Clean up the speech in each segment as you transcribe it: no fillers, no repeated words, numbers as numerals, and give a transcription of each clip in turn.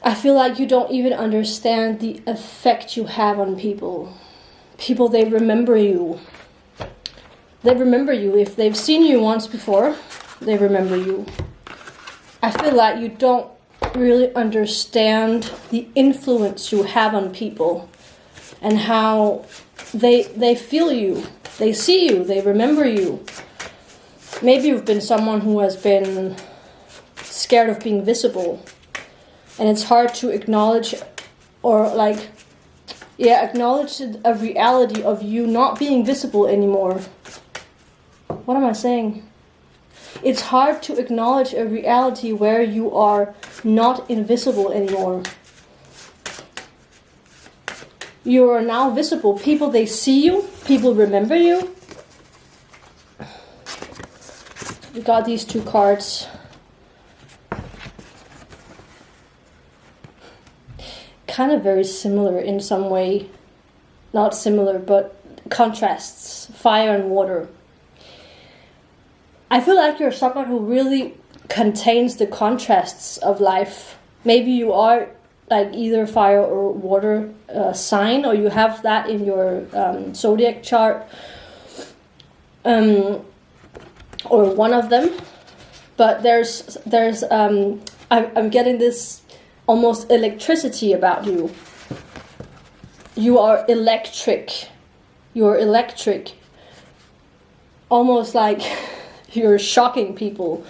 I feel like you don't even understand the effect you have on people. People, they remember you. They remember you. If they've seen you once before, they remember you. I feel like you don't really understand the influence you have on people and how they feel you. They see you. They remember you. Maybe you've been someone who has been scared of being visible. And it's hard to acknowledge or acknowledge a reality of you not being visible anymore. What am I saying? It's hard to acknowledge a reality where you are not invisible anymore. You are now visible. People, they see you. People remember you. We got these two cards. Kind of very similar in some way. Not similar, but contrasts. Fire and water. I feel like you're someone who really contains the contrasts of life. Maybe you are like either fire or water sign, or you have that in your zodiac chart, or one of them. But there's I'm getting this almost electricity about you. You are electric. You're electric. Almost like you're shocking people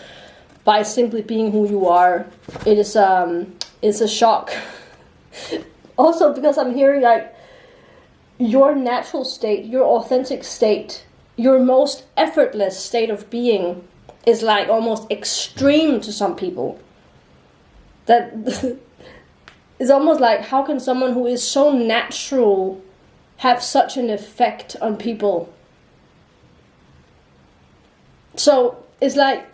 by simply being who you are. It's a shock. Also, because I'm hearing like your natural state, your authentic state, your most effortless state of being is like almost extreme to some people. That is almost like, how can someone who is so natural have such an effect on people? So it's like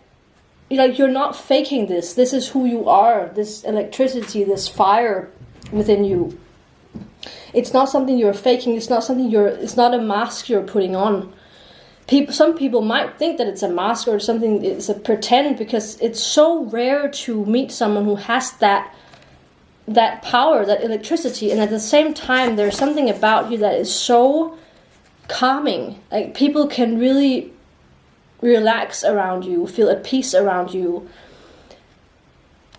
you're not faking this. This is who you are. This electricity, this fire within you. It's not something you're faking. It's not something it's not a mask you're putting on. Some people might think that it's a mask or something. It's a pretend, because it's so rare to meet someone who has that power, that electricity, and at the same time, there's something about you that is so calming. Like, people can really relax around you, feel at peace around you.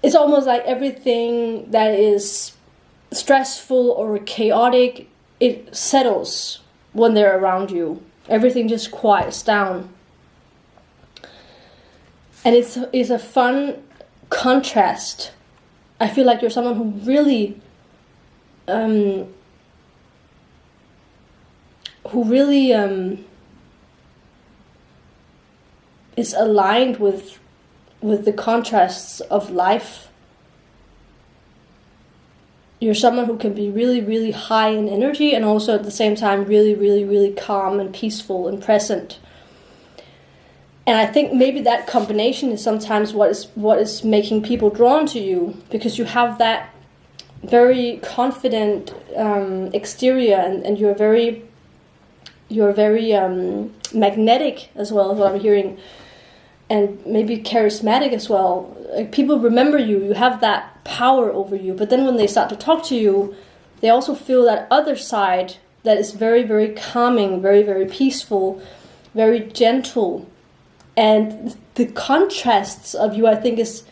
It's almost like everything that is stressful or chaotic, it settles when they're around you. Everything just quiets down. And it's a fun contrast. I feel like you're someone who really is aligned with the contrasts of life. You're someone who can be really, really high in energy, and also at the same time really, really, really calm and peaceful and present. And I think maybe that combination is sometimes what is making people drawn to you, because you have that very confident exterior, and you're very magnetic as well, is what I'm hearing. And maybe charismatic as well. Like, people remember you. You have that power over you. But then when they start to talk to you, they also feel that other side that is very, very calming, very, very peaceful, very gentle. And the contrasts of you, I think, is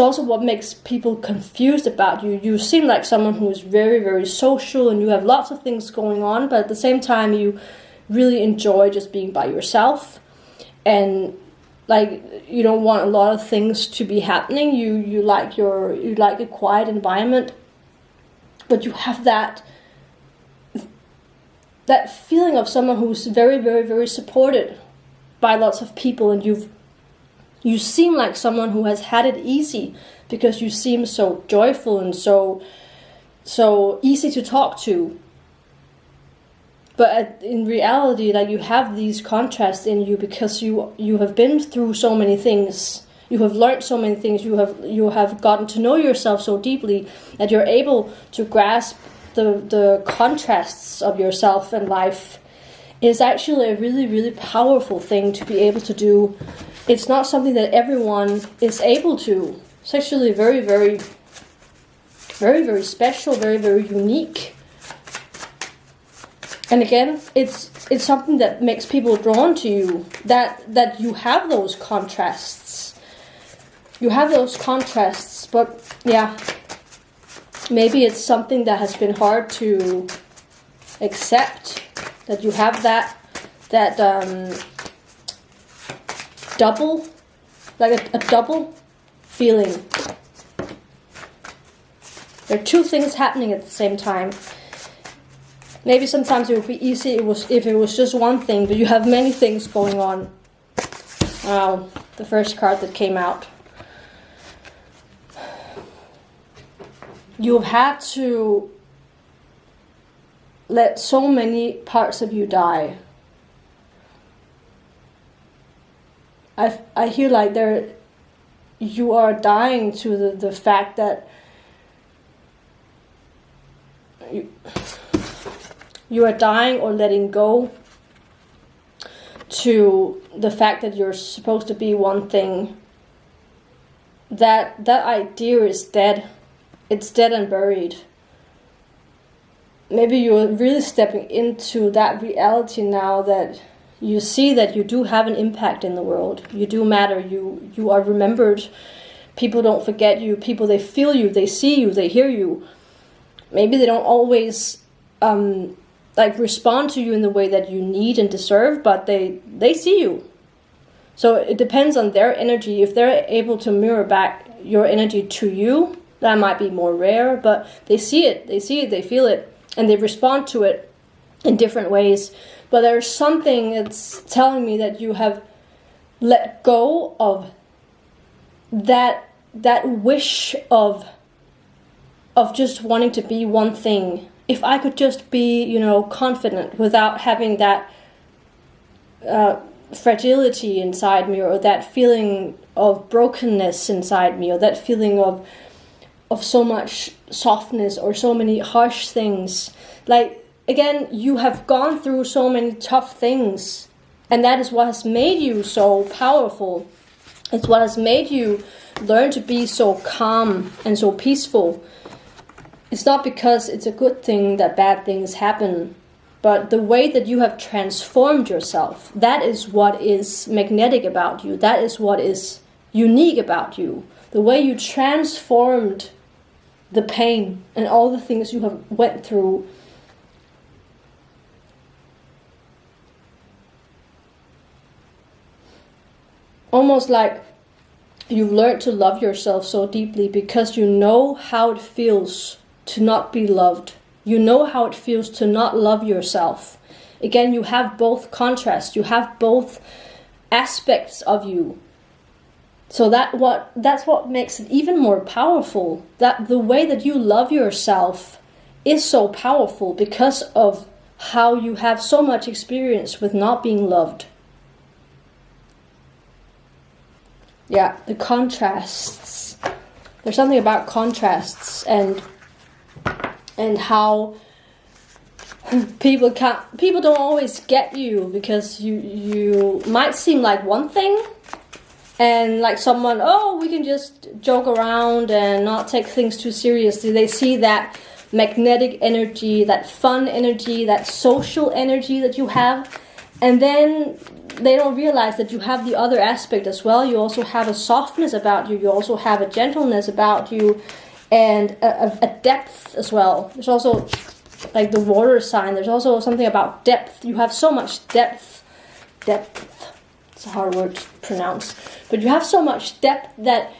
also what makes people confused about you. You seem like someone who is very, very social, and you have lots of things going on, but at the same time, you really enjoy just being by yourself. And like, you don't want a lot of things to be happening. You like a quiet environment, but you have that feeling of someone who's very, very, very supported by lots of people, and you seem like someone who has had it easy, because you seem so joyful and so easy to talk to. But in reality, like, you have these contrasts in you because you have been through so many things. You have learned so many things. You have gotten to know yourself so deeply that you're able to grasp the contrasts of yourself and life. It's actually a really, really powerful thing to be able to do. It's not something that everyone is able to. It's actually very, very very, very special, very, very unique. And again, it's something that makes people drawn to you, that you have those contrasts. You have those contrasts, but yeah, maybe it's something that has been hard to accept, that you have that double, like a double feeling. There are two things happening at the same time. Maybe sometimes it would be easy if it was just one thing, but you have many things going on. Wow, the first card that came out. You've had to let so many parts of you die. I hear like you are dying to the fact that you are dying or letting go to the fact that you're supposed to be one thing. That idea is dead. It's dead and buried. Maybe you're really stepping into that reality now, that you see that you do have an impact in the world. You do matter. You are remembered. People don't forget you. People, they feel you. They see you. They hear you. Maybe they don't always respond to you in the way that you need and deserve, but they see you. So it depends on their energy. If they're able to mirror back your energy to you, that might be more rare, but they see it, they feel it, and they respond to it in different ways. But there's something that's telling me that you have let go of that wish of just wanting to be one thing. If I could just be, confident without having that fragility inside me, or that feeling of brokenness inside me, or that feeling of so much softness or so many harsh things. Like, again, you have gone through so many tough things, and that is what has made you so powerful. It's what has made you learn to be so calm and so peaceful. It's not because it's a good thing that bad things happen, but the way that you have transformed yourself, that is what is magnetic about you. That is what is unique about you. The way you transformed the pain and all the things you have went through. Almost like you've learned to love yourself so deeply because you know how it feels to not be loved. You know how it feels to not love yourself. Again, you have both contrasts. You have both aspects of you. So that's what makes it even more powerful. That the way that you love yourself is so powerful because of how you have so much experience with not being loved. Yeah, the contrasts. There's something about contrasts and how people don't always get you, because you might seem like one thing, and like someone, we can just joke around and not take things too seriously. They see that magnetic energy, that fun energy, that social energy that you have, and then they don't realize that you have the other aspect as well. You also have a softness about you. You also have a gentleness about you, and a depth as well. There's also, like the water sign, there's also something about depth. You have so much depth. It's a hard word to pronounce. But you have so much depth that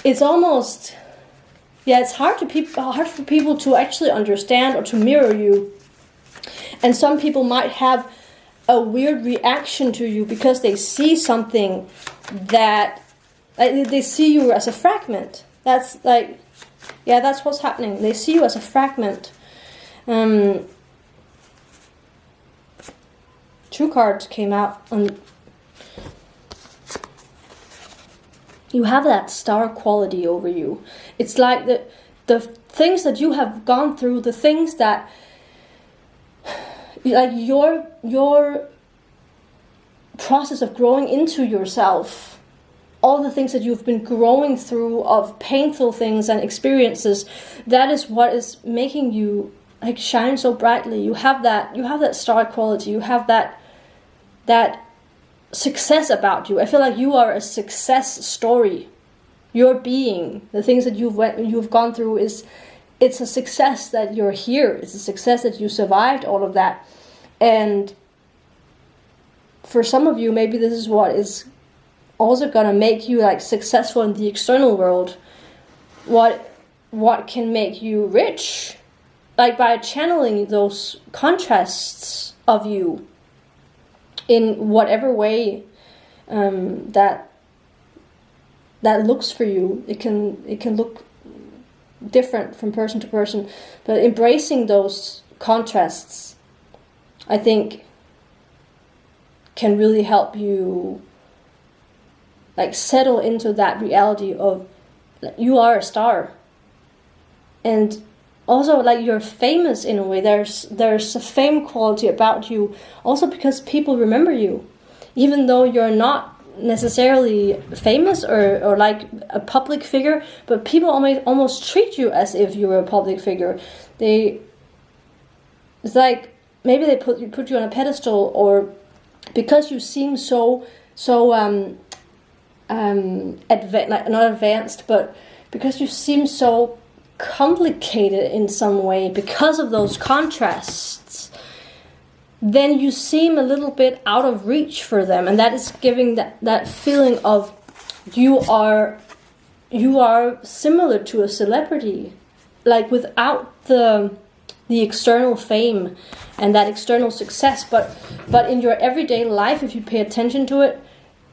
it's almost, it's hard for people to actually understand or to mirror you. And some people might have a weird reaction to you because they see something that, they see you as a fragment. That's that's what's happening. They see you as a fragment. Two cards came out, and you have that star quality over you. It's like the things that you have gone through, the things that, like your process of growing into yourself, all the things that you've been growing through of painful things and experiences, that is what is making you like shine so brightly. You have that star quality. You have that success about you. I feel like you are a success story. Your being, the things that you've gone through, it's a success that you're here. It's a success that you survived all of that. And for some of you, maybe this is what is also gonna make you like successful in the external world. What can make you rich? Like by channeling those contrasts of you in whatever way that looks for you. It can look different from person to person, but embracing those contrasts, I think, can really help you like settle into that reality of you are a star. And also like you're famous in a way. There's a fame quality about you also because people remember you. Even though you're not necessarily famous or like a public figure, but people almost treat you as if you were a public figure. It's like maybe they put you on a pedestal, or because you seem so like not advanced, but because you seem so complicated in some way because of those contrasts, then you seem a little bit out of reach for them, and that is giving that feeling of you are similar to a celebrity, like without the external fame and that external success, but in your everyday life, if you pay attention to it,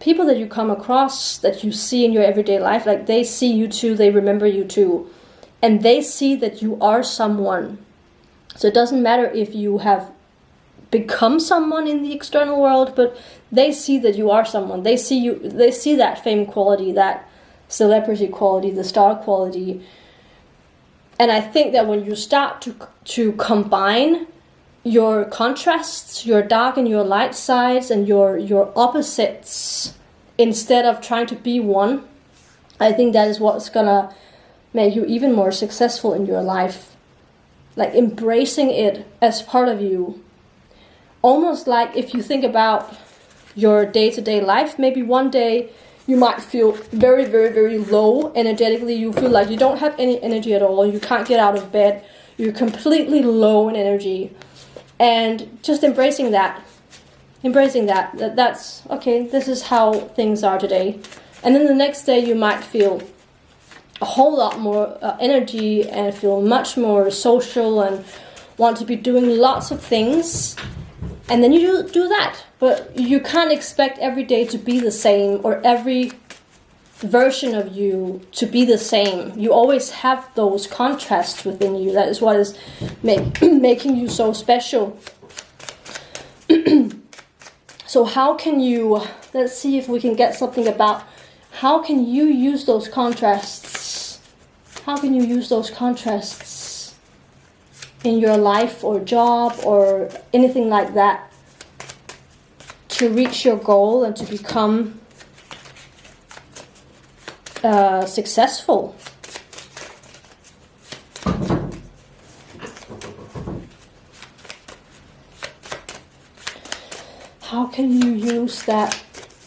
people that you come across, that you see in your everyday life, like they see you too, they remember you too, and they see that you are someone. So it doesn't matter if you have become someone in the external world, but they see that you are someone. They see that fame quality, that celebrity quality, the star quality. And I think that when you start to combine your contrasts, your dark and your light sides, and your opposites, instead of trying to be one, I think that is what's gonna make you even more successful in your life. Like embracing it as part of you. Almost like if you think about your day-to-day life, maybe one day you might feel very, very, very low energetically. You feel like you don't have any energy at all. You can't get out of bed. You're completely low in energy. And just embracing that. That's, okay, this is how things are today. And then the next day you might feel a whole lot more energy and feel much more social and want to be doing lots of things. And then you do that. But you can't expect every day to be the same, or every version of you to be the same. You always have those contrasts within you. That is what is making you so special. So how can you, let's see if we can get something about how can you use those contrasts? How can you use those contrasts in your life or job or anything like that to reach your goal and to become successful? How can you use that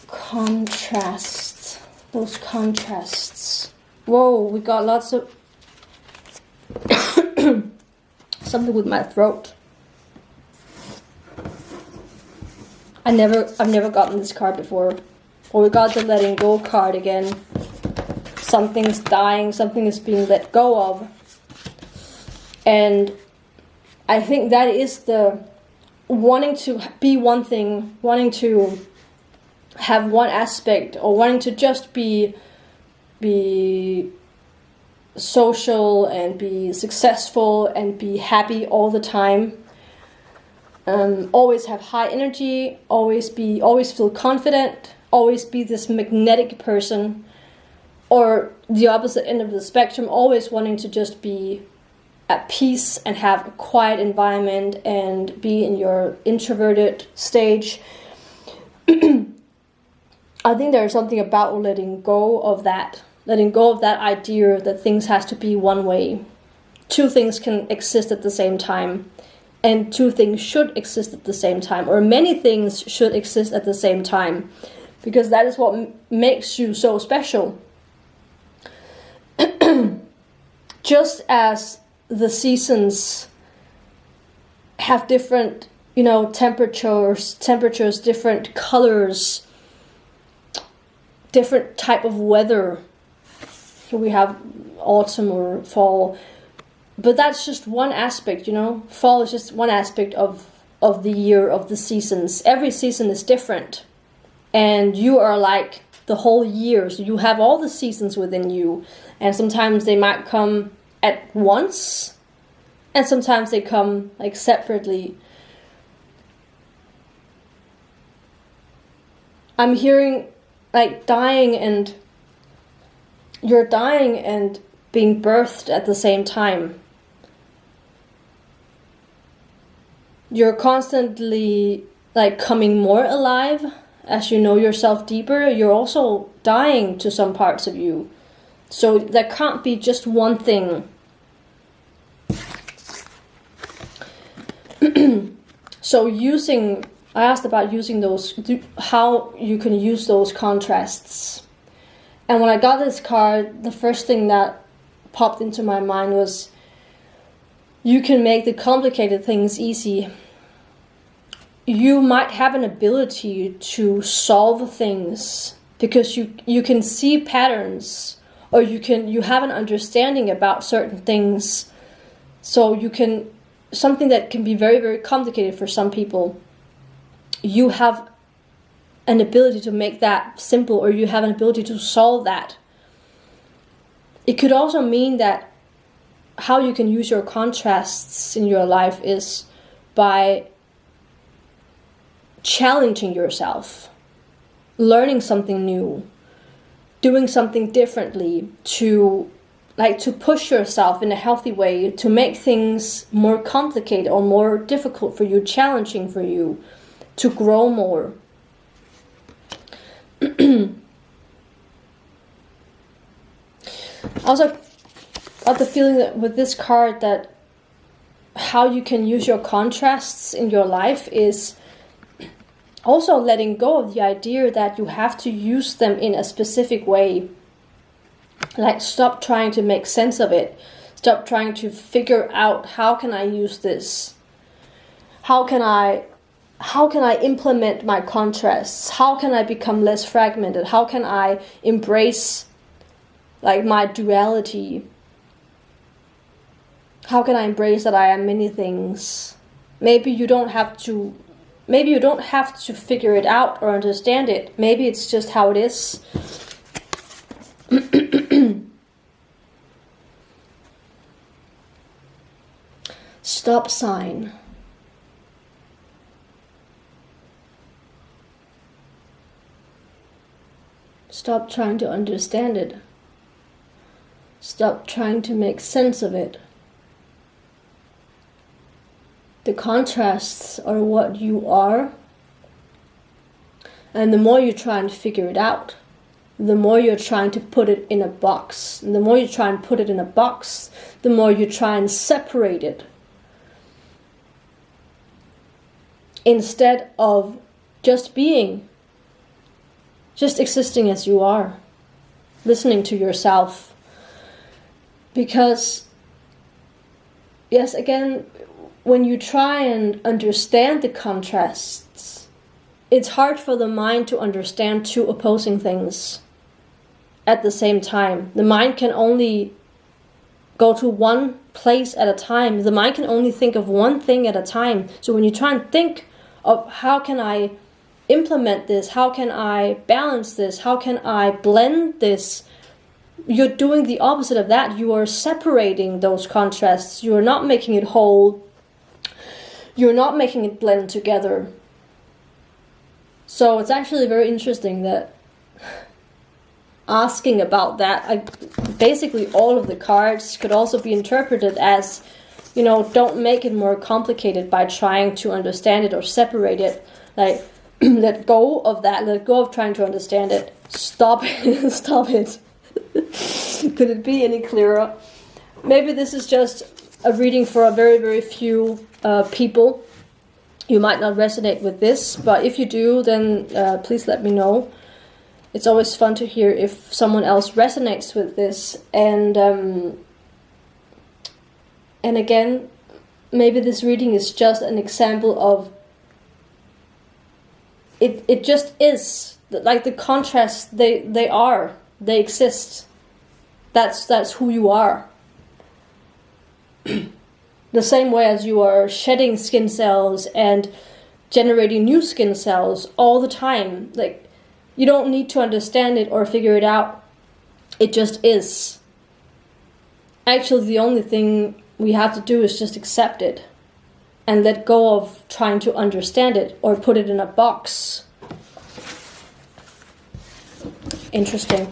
contrast, those contrasts? Whoa, we got lots of something with my throat. I've never gotten this card before. Well, we got the letting go card again. Something's dying, something is being let go of. And I think that is the wanting to be one thing, wanting to have one aspect, or wanting to just be social and be successful and be happy all the time. Always have high energy, always feel confident, always be this magnetic person, or the opposite end of the spectrum, always wanting to just be at peace and have a quiet environment and be in your introverted stage. I think there's something about letting go of that idea that things has to be one way. Two things can exist at the same time, and two things should exist at the same time, or many things should exist at the same time, because that is what makes you so special. Just as the seasons have different, temperatures, different colors, different type of weather. Here we have autumn or fall, but that's just one aspect, Fall is just one aspect of the year, of the seasons. Every season is different, and you are like the whole year, so you have all the seasons within you, and sometimes they might come at once, and sometimes they come like separately. I'm hearing like you're dying and being birthed at the same time. You're constantly like coming more alive as you know yourself deeper. You're also dying to some parts of you. So there can't be just one thing. So I asked about using how you can use those contrasts. And when I got this card, the first thing that popped into my mind was, you can make the complicated things easy. You might have an ability to solve things because you can see patterns, or you have an understanding about certain things. So something that can be very, very complicated for some people, you have an ability to make that simple, or you have an ability to solve that. It could also mean that how you can use your contrasts in your life is by challenging yourself, learning something new, doing something differently, to push yourself in a healthy way, to make things more complicated or more difficult for you, challenging for you, to grow more. Also got the feeling that with this card, that how you can use your contrasts in your life is also letting go of the idea that you have to use them in a specific way. Like, stop trying to make sense of it. Stop trying to figure out, how can I use this? How can I implement my contrasts? How can I become less fragmented? How can I embrace like my duality? How can I embrace that I am many things? Maybe you don't have to figure it out or understand it. Maybe it's just how it is. Stop sign. Stop trying to understand it. Stop trying to make sense of it. The contrasts are what you are. And the more you try and figure it out, the more you're trying to put it in a box. And the more you try and put it in a box, the more you try and separate it. Instead of just being, just existing as you are, listening to yourself. Because, yes, again, when you try and understand the contrasts, it's hard for the mind to understand two opposing things at the same time. The mind can only go to one place at a time. The mind can only think of one thing at a time. So when you try and think of, how can I implement this? How can I balance this? How can I blend this? You're doing the opposite of that. You are separating those contrasts. You are not making it whole. You're not making it blend together. So it's actually very interesting that asking about that, basically all of the cards could also be interpreted as, don't make it more complicated by trying to understand it or separate it. Like, let go of that. Let go of trying to understand it. Stop it. Stop it. Could it be any clearer? Maybe this is just a reading for a very, very few people. You might not resonate with this, but if you do, then please let me know. It's always fun to hear if someone else resonates with this. And again, maybe this reading is just an example of it just is. Like the contrasts, they exist. That's who you are. The same way as you are shedding skin cells and generating new skin cells all the time. Like, you don't need to understand it or figure it out. It just is. Actually, the only thing we have to do is just accept it and let go of trying to understand it or put it in a box. Interesting.